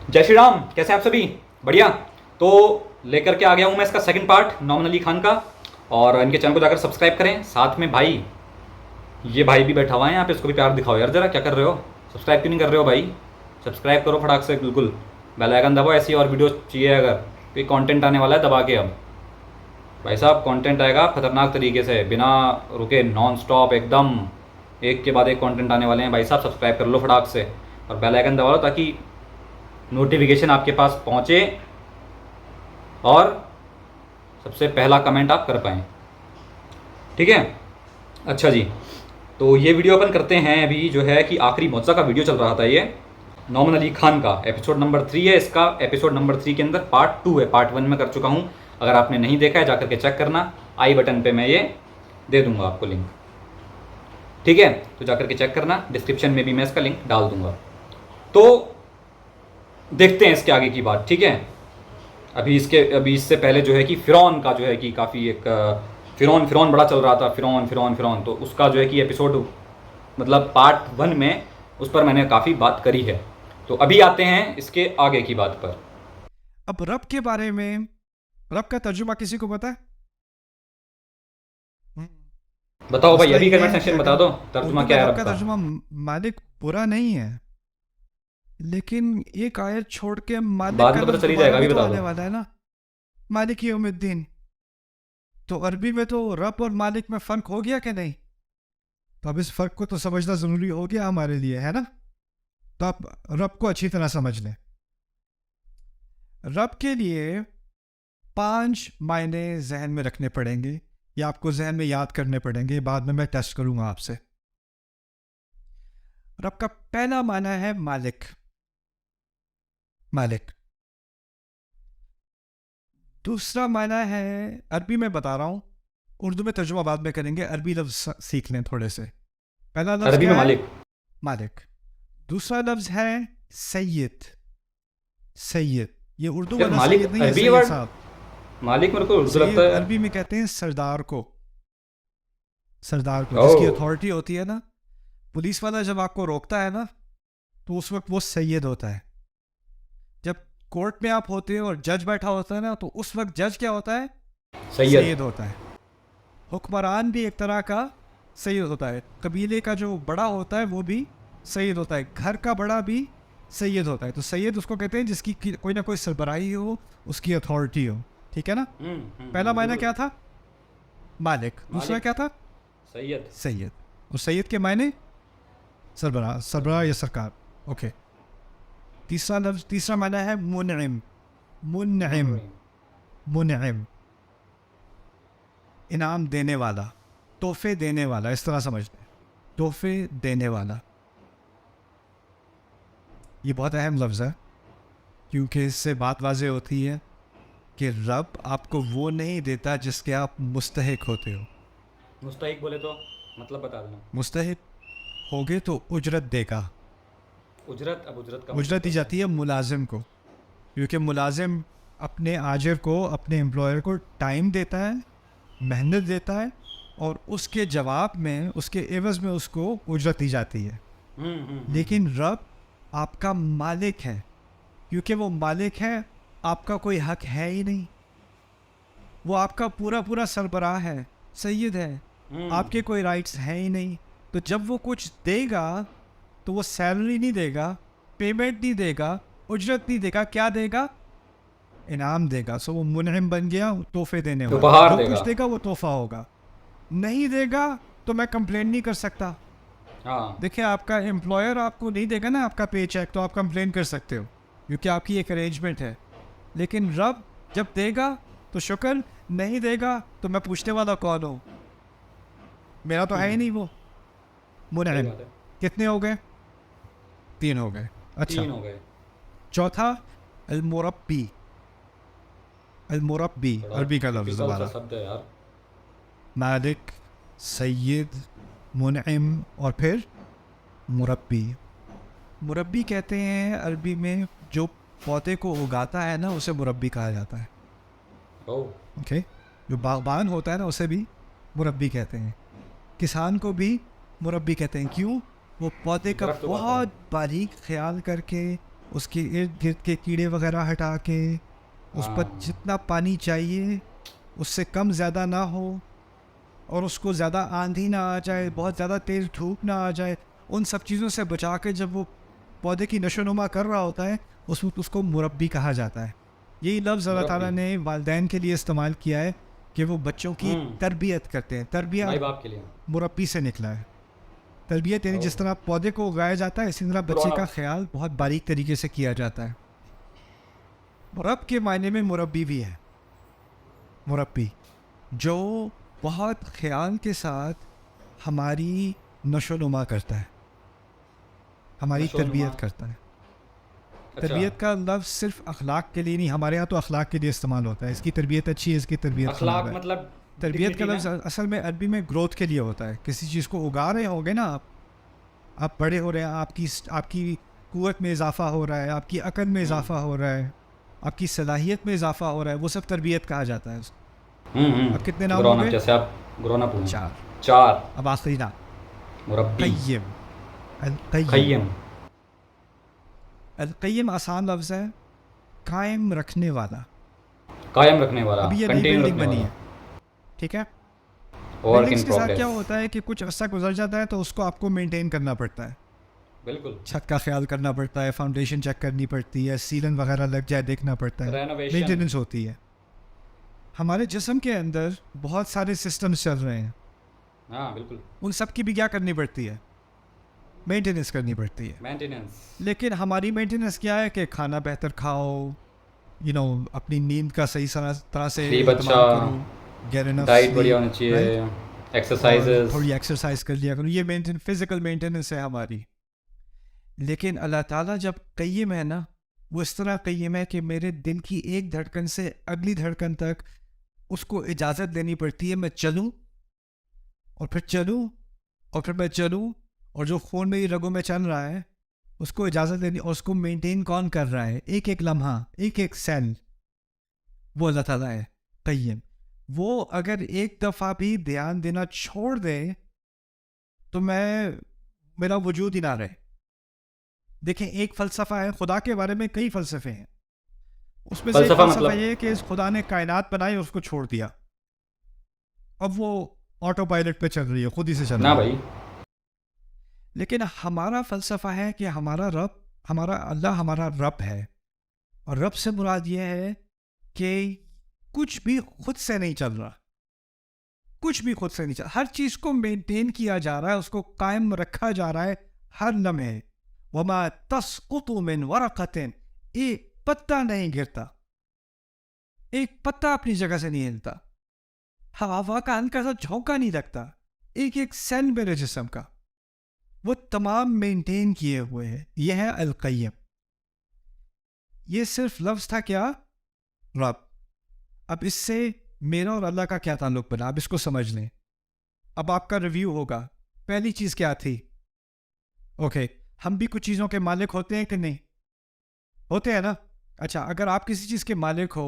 जय श्री राम। कैसे हैं आप सभी? बढ़िया। तो लेकर के आ गया हूँ मैं इसका सेकंड पार्ट नौमान अली खान का। और इनके चैनल को जाकर सब्सक्राइब करें। साथ में भाई, ये भाई भी बैठा हुआ है यहाँ पे, इसको भी प्यार दिखाओ यार जरा। क्या कर रहे हो? सब्सक्राइब क्यों नहीं कर रहे हो भाई? सब्सक्राइब करो फटाक से, बिल्कुल बेल आइकन दबाओ। ऐसी और वीडियो चाहिए अगर कोई कंटेंट आने वाला है दबा के। अब भाई साहब कंटेंट आएगा खतरनाक तरीके से, बिना रुके नॉन स्टॉप एकदम, एक के बाद एक कंटेंट आने वाले हैं भाई साहब। सब्सक्राइब कर लो फटाक से और बेल आइकन दबा लो ताकि नोटिफिकेशन आपके पास पहुँचे और सबसे पहला कमेंट आप कर पाएँ। ठीक है? अच्छा जी, तो ये वीडियो अपन करते हैं अभी, जो है कि आखिरी मुआवजा का वीडियो चल रहा था ये नौमान अली खान का। एपिसोड नंबर 3 है इसका। एपिसोड नंबर 3 के अंदर पार्ट 2 है। पार्ट 1 में कर चुका हूँ। अगर आपने नहीं देखा है जाकर के चेक करना, आई बटन पे मैं ये दे दूंगा आपको लिंक। ठीक है? तो जाकर के चेक करना, डिस्क्रिप्शन में भी मैं इसका लिंक डाल दूंगा। तो देखते हैं इसके आगे की बात। ठीक है? अभी इससे पहले जो है कि फ़िरौन का जो है कि काफ़ी एक फ़िरौन बड़ा चल रहा था। फ़िरौन तो उसका जो है कि एपिसोड, मतलब पार्ट 1 में उस पर मैंने काफ़ी बात करी है। तो अभी आते हैं इसके आगे की बात पर। अब रब के बारे में, रब का तर्जुमा किसी को पता है? बताओ भाई, मसला अभी ये कमेंट है कि सेक्शन में बता अगर दो तर्जुमा उर्दू में क्या है रब रब का का। तर्जुमा मालिक बुरा नहीं है, लेकिन एक आयत छोड़ के मालिक बाद का में तो पता लफ्ज चल ही दोबारा जाएगा, भी अभी तो बता आने दो। वाला है ना, मालिक यौमिद्दीन। तो अरबी में तो रब और मालिक में फ़र्क हो गया कि नहीं? तो अब इस फ़र्क को तो समझना ज़रूरी हो गया हमारे लिए, है ना? तो आप रब को अच्छी तरह समझ लें। रब के लिए 5 मायने जहन में रखने पड़ेंगे, या आपको जहन में याद करने पड़ेंगे। बाद में मैं टेस्ट करूंगा आपसे। रब का पहला माना है मालिक। मालिक। दूसरा माना है, अरबी में बता रहा हूं, उर्दू में तर्जुमा बाद में करेंगे। अरबी लफ्ज सीख लें थोड़े से। पहला लफ्ज अरबी में क्या है? मालिक। मालिक। दूसरा लफ्ज है सैयद। सैयद, ये उर्दू यार वाला मालिक सैयद नहीं है, अरबी सैयद वर्ड, साहब। मालिक मेरे को उर्दू लगता सैयद है। अरबी में कहते हैं सरदार को। सरदार को, जिसकी ओह। अथॉरिटी होती है ना। पुलिस वाला जब आपको रोकता है ना, तो उस वक्त वो सैयद होता है। जब कोर्ट में आप होते हो और जज बैठा होता है ना, तो उस वक्त जज क्या होता है? सैयद। सैयद होता है। हुक्मरान भी एक तरह का सैयद होता है। कबीले का जो बड़ा होता है वो भी सैयद होता है। घर का बड़ा भी सैयद होता है। तो सैयद उसको कहते हैं जिसकी कोई ना कोई सरबराही हो, उसकी अथॉरिटी हो। ठीक है ना? पहला मायना बिल्कुल। क्या था? मालिक। दूसरा मालिक। क्या था? सैयद। सैयद। और सैयद के मायने सरबराह, सरबराह या सरकार। ओके। तीसरा लफ्ज, तीसरा मायना है मुनइम। मुनइम। मुनइम। मुनइम, इनाम देने वाला, तोहफे देने वाला, इस तरह समझते हैं। तोहफे देने वाला। ये बहुत अहम लफ्ज़ है, क्योंकि इससे बात वाज़ेह होती है कि रब आपको वो नहीं देता जिसके आप मुस्तहिक होते हो। मुस्तहिक बोले तो मतलब बता देना। मुस्तहिक होगे तो उजरत देगा। उजरत, अब उजरत का मतलब उजरत दी क्या होता जाती है मुलाजिम को, क्योंकि मुलाजिम अपने आजिर को, अपने एम्प्लॉयर को टाइम देता है, मेहनत देता है, और उसके जवाब में, उसके एवज़ में उसको उजरत दी जाती है। है? लेकिन रब आपका मालिक है। क्योंकि वो मालिक है, आपका कोई हक है ही नहीं। वो आपका पूरा पूरा सरबराह है, सैयद है। आपके कोई राइट्स हैं ही नहीं। तो जब वो कुछ देगा, तो वो सैलरी नहीं देगा, पेमेंट नहीं देगा, उजरत नहीं देगा। क्या देगा? इनाम देगा। सो वो मुनइम बन गया, तोहफे देने वाला। उपहार जो कुछ देगा। देगा वो तोहफा होगा। नहीं देगा तो मैं कंप्लेन नहीं कर सकता। हाँ। देखिए, आपका एम्प्लॉयर आपको नहीं देगा ना आपका पे चेक, तो आप कंप्लेन कर सकते हो, क्योंकि आपकी एक अरेंजमेंट है। लेकिन रब जब देगा तो शुक्र, नहीं देगा तो मैं पूछने वाला कौन हूँ? मेरा तो है ही नहीं वो। सही मुनइम। बात है। कितने हो गए? 3 हो गए। अच्छा। 3 हो गए। चौथा, अलमुरब्बी। अलमुरब्बी बड़ा अरबी का लफ्ज़ टिपिकल सा दोबारा। शब्द है यार। मालिक, सैयद, मुनइम, और फिर मुरब्बी। मुरब्बी कहते हैं अरबी में, जो पौधे को उगाता है ना, उसे मुरब्बी कहा जाता है। ओह। ओके। जो बागबान होता है ना, उसे भी मुरब्बी कहते हैं। किसान को भी मुरब्बी कहते हैं। क्यों? वो पौधे का दरख्त उगाता है। बहुत बारीक ख्याल करके उसके इर्द गिर्द के कीड़े वगैरह हटा के, उस पर हाँ, जितना पानी चाहिए उससे कम ज़्यादा ना हो, और उसको ज़्यादा आंधी ना आ जाए, बहुत ज़्यादा तेज़ धूप ना आ जाए, उन सब चीज़ों से बचा के जब वो पौधे की नशोनुमा कर रहा होता है, उस वक्त उसको मुरब्बी कहा जाता है। यही लफ्ज़ अल्लाह ताला मुरब्बी। ने वालदैन के लिए इस्तेमाल किया है कि वो बच्चों की तरबियत करते हैं। माई तरबियत बाप के लिए। मुरब्बी से निकला है। तरबियत यानी जिस ओह, तरह पौधे को उगाया जाता है, इसी तरह बच्चे ग्रोन का अप। ख्याल बहुत बारीक तरीके से किया जाता है। रब के मायने में मुरब्बी भी है। मुरब्बी जो बहुत ख्याल के साथ हमारी नशोनुमा करता है, हमारी नशो नुमा। तरबियत करता है। अच्छा। तरबियत का लफ्ज़ सिर्फ अखलाक के लिए नहीं, हमारे यहाँ तो अखलाक के लिए इस्तेमाल होता है, इसकी तरबियत अच्छी है, इसकी तरबियत ख़राब अखलाक है। मतलब तरबियत का डिग्निटी में। लफ्ज़ असल में अरबी में ग्रोथ के लिए होता है। किसी चीज़ को उगा रहे होंगे ना आप बड़े हो रहे हैं, आपकी आपकी क़ुव्वत में इजाफ़ा हो रहा है, आपकी अक़ल में इजाफ़ा हो रहा है, आपकी सलाहियत में इजाफ़ा हो रहा है, वो सब तरबियत कहा जाता है। अब कितने नाम हो ग्रोन अप, गए? जैसे आप ग्रोन अप हुए। 4। 4। अब आखिरी नाम मुरब्बी। क़य्यिम। अल-क़य्यिम। खय्यम। अल-क़य्यिम आसान लफ्ज़ है, कायम रखने वाला। कायम रखने वाला, अभी ये नई कंटिन्यू बिल्डिंग रखने बनी वाला। है, ठीक है? वर्क बिल्डिंग्स इन के साथ क्या प्रोग्रेस। होता है कि कुछ अर्सा गुजर जाता है तो उसको आपको मेंटेन करना पड़ता है। बिल्कुल। छत का ख्याल करना पड़ता है, फाउंडेशन चेक करनी पड़ती है, सीलन वगैरह लग जाए देखना पड़ता है, रेनोवेशन। मेंटेनेंस होती है। हमारे जिस्म के अंदर बहुत सारे सिस्टम्स चल रहे हैं, हाँ बिल्कुल। उन सब की भी क्या करनी पड़ती है? मेंटेनेंस करनी पड़ती है। मेंटेनेंस। लेकिन हमारी मेंटेनेंस क्या है कि खाना बेहतर खाओ, अपनी नींद का सही तरह से स्लीप अच्छा, इस्तेमाल करो, गेट इनफ डाइट बढ़िया होनी स्लीप, राइट? चाहिए, और एक्सरसाइजेस। थोड़ी एक्सरसाइज कर लिया करो, ये फिजिकल मेंटेनेंस है हमारी। लेकिन अल्लाह ताला जब कय्यिम है ना, वो इस तरह कय्यिम है कि मेरे दिल की एक धड़कन से अगली धड़कन तक उसको इजाज़त देनी पड़ती है, मैं चलूँ और फिर चलूँ और फिर मैं चलूँ, और जो खून मेरी रगों में चल रहा है उसको इजाज़त देनी, और उसको मेंटेन कौन कर रहा है? एक एक लम्हा, एक एक सेल, वो अल्लाह ताला है कय्यिम। वो अगर एक दफ़ा भी ध्यान देना छोड़ दे तो मेरा वजूद ही ना रहे। देखें, एक फ़लसफ़ा है, खुदा के बारे में कई फ़लसफ़े हैं, उसमें से एक फलसफा फ़लसफ़ा मतलब। ये है कि इस खुदा ने कायनात बनाई और उसको छोड़ दिया, अब वो ऑटो पायलट पे चल रही है, खुद ही से चल ना रही है। भाई। लेकिन हमारा फ़लसफ़ा है कि हमारा अल्लाह हमारा रब है, और रब से मुराद ये है कि कुछ भी खुद से नहीं चल रहा, कुछ भी खुद से नहीं चल, हर चीज़ को मेंटेन किया जा रहा है, उसको कायम रखा जा रहा है हर लम्हे। वमा तस्कुतु मिन वरक़तिन, एक पत्ता नहीं गिरता, एक पत्ता अपनी जगह से नहीं हिलता, हवा का हल्का सा झोंका नहीं लगता, एक एक सेल मेरे जिस्म का वो तमाम मेंटेन किए हुए है। यह है अल-क़य्यिम। ये सिर्फ लफ्ज़ था क्या? रब। अब इससे मेरा और अल्लाह का क्या ताल्लुक बना, अब इसको समझ लें। अब आपका रिव्यू होगा। पहली चीज़ क्या थी? ओके, हम भी कुछ चीज़ों के मालिक होते हैं कि नहीं? होते हैं ना? अच्छा, अगर आप किसी चीज़ के मालिक हो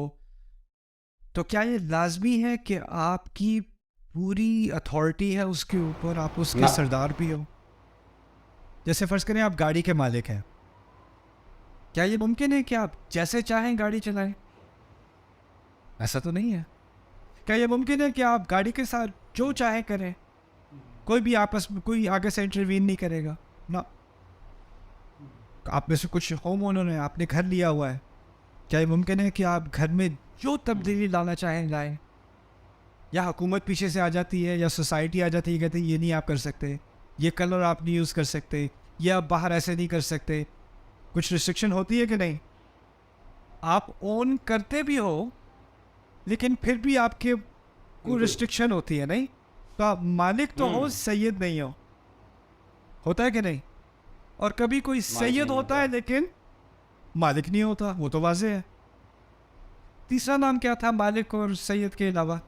तो क्या ये लाजमी है कि आपकी पूरी अथॉरिटी है उसके ऊपर, आप उसके ना। सरदार भी हो? जैसे फ़र्ज़ करें आप गाड़ी के मालिक हैं, क्या ये मुमकिन है कि आप जैसे चाहें गाड़ी चलाएं? ऐसा तो नहीं है। क्या ये मुमकिन है कि आप गाड़ी के साथ जो चाहे करें, कोई भी आपस में कोई आगे से इंटरवीन नहीं करेगा ना? आप में से कुछ होम ओनर हैं, आपने घर लिया हुआ है, क्या ये मुमकिन है कि आप घर में जो तब्दीली लाना चाहें लाएं? या हुकूमत पीछे से आ जाती है, या सोसाइटी आ जाती है, कहते हैं ये नहीं आप कर सकते, ये कलर आप नहीं यूज़ कर सकते, या आप बाहर ऐसे नहीं कर सकते? कुछ रिस्ट्रिक्शन होती है कि नहीं? आप ओन करते भी हो लेकिन फिर भी आपके को बिल्कुल। रिस्ट्रिक्शन होती है, नहीं? तो आप मालिक तो हो, सैयद नहीं हो। होता है कि नहीं? और कभी कोई सैयद नहीं होता होता। है लेकिन मालिक नहीं होता, वो तो वाज़ेह है। तीसरा नाम क्या था मालिक और सैयद के अलावा?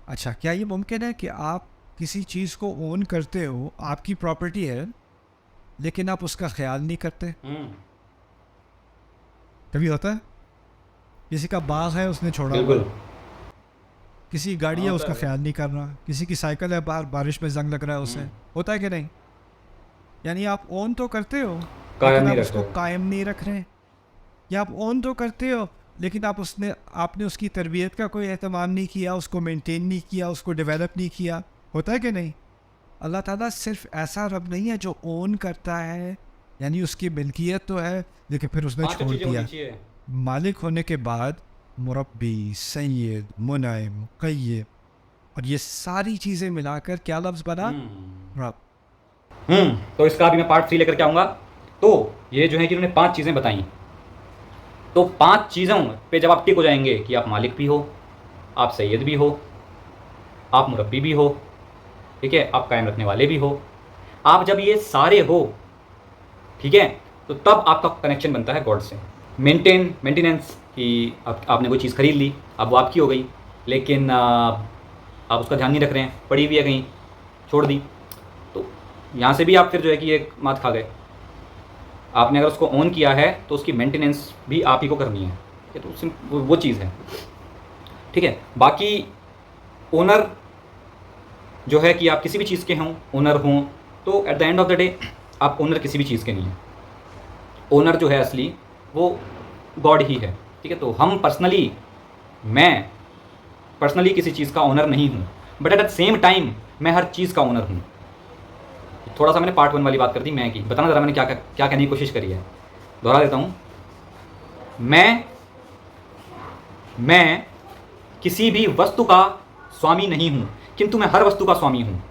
अच्छा, क्या ये मुमकिन है कि आप किसी चीज़ को ओन करते हो, आपकी प्रॉपर्टी है, लेकिन आप उसका ख्याल नहीं करते? कभी होता है? किसी का बाग है, उसने छोड़ा हुआ बिल्कुल। है, किसी की गाड़ी हाँ है, होता उसका है। ख्याल नहीं कर रहा, किसी की साइकिल है, बाहर बारिश में जंग लग रहा है उसे, होता है कि नहीं? यानी आप ओन तो करते हो कायम लेकिन नहीं आप रख उसको रहे। कायम नहीं रख रहे। या आप ऑन तो करते हो, लेकिन आपने उसकी तरबियत का कोई एहतमाम नहीं किया, उसको मेंटेन नहीं किया, उसको डेवलप नहीं किया। होता है कि नहीं? अल्लाह ताला सिर्फ ऐसा रब नहीं है जो ओन करता है, यानी उसकी मिल्कियत तो है लेकिन फिर उसने 5 छोड़ चीज़ें होनी दिया। चाहिए। मालिक होने के बाद मुरब्बी, सैयद, मुनाइम, मुक़य्यिद, और ये सारी चीज़ें मिलाकर क्या लफ्ज़ बना? हम्म। रब। तो इसका भी मैं पार्ट 3 लेकर के आऊँगा। तो ये जो है कि उन्होंने 5 चीज़ें बताई, तो 5 चीज़ों पे जब आप टिक हो जाएंगे कि आप मालिक भी हो, आप सैयद भी हो, आप मुरब्बी भी हो, ठीक है, आप कायम रखने वाले भी हो, आप जब ये सारे हो, ठीक है, तो तब आपका कनेक्शन बनता है गॉड से। मेंटेनेंस कि आपने कोई चीज़ खरीद ली, अब वो आपकी हो गई, लेकिन आप उसका ध्यान नहीं रख रहे हैं, पड़ी हुई है कहीं, छोड़ दी, तो यहाँ से भी आप फिर जो है कि एक मात खा गए। आपने अगर उसको ऑन किया है तो उसकी मेंटेनेंस भी आप ही को करनी है, ठीक है, तो वो चीज़ है, ठीक है। बाकी ओनर जो है कि आप किसी भी चीज़ के हों, ओनर हों, तो at the end of the day आप ओनर किसी भी चीज़ के नहीं हैं। ओनर जो है असली वो गॉड ही है, ठीक है। तो मैं पर्सनली किसी चीज़ का ओनर नहीं हूँ, but at the same time मैं हर चीज़ का ओनर हूँ। थोड़ा सा मैंने पार्ट 1 वाली बात कर दी मैं की, बताना ज़रा मैंने क्या क्या कहने की कोशिश करी है। दोहरा देता हूँ, मैं किसी भी वस्तु का स्वामी नहीं हूँ, किंतु मैं हर वस्तु का स्वामी हूँ।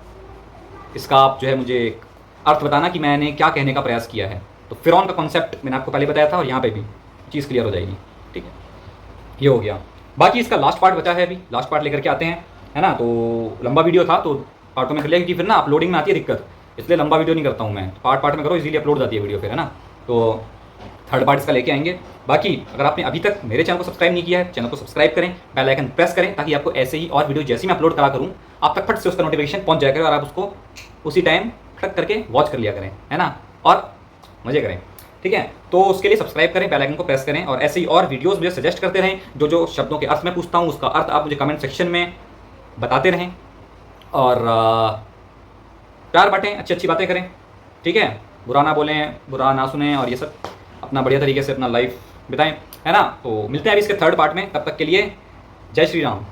इसका आप जो है मुझे एक अर्थ बताना कि मैंने क्या कहने का प्रयास किया है। तो फिरौन का कॉन्सेप्ट मैंने आपको पहले बताया था और यहाँ पे भी चीज़ क्लियर हो जाएगी, ठीक है। ये हो गया। बाकी इसका लास्ट पार्ट बचा है, अभी लास्ट पार्ट लेकर के आते हैं, है ना। तो लंबा वीडियो था तो पार्टों में कर लिया, क्योंकि फिर ना अपलोडिंग में आती है दिक्कत, इसलिए लंबा वीडियो नहीं करता हूँ मैं। पार्ट में करो, इजीली अपलोड जाती है वीडियो फिर, है ना। तो थर्ड पार्ट इसका लेके आएंगे। बाकी अगर आपने अभी तक मेरे चैनल को सब्सक्राइब नहीं किया है, चैनल को सब्सक्राइब करें, बेल आइकन प्रेस करें, ताकि आपको ऐसे ही और वीडियो जैसे मैं अपलोड करा करूँ आप तक फट से उसका नोटिफिकेशन पहुँच जाएगा और आप उसको उसी टाइम खटक करके वॉच कर लिया करें, है ना, और मज़े करें, ठीक है। तो उसके लिए सब्सक्राइब करें, बेल आइकन को प्रेस करें, और ऐसे ही और वीडियोस मुझे सजेस्ट करते रहें। जो शब्दों के अर्थ मैं पूछता हूँ उसका अर्थ आप मुझे कमेंट सेक्शन में बताते रहें, और प्यार बांटें, अच्छी अच्छी बातें करें, ठीक है। बुरा ना बोलें, बुरा ना सुनें, और ये सब अपना बढ़िया तरीके से अपना लाइफ बिताएं, है ना। तो मिलते हैं अभी इसके थर्ड पार्ट में, तब तक के लिए जय श्री राम।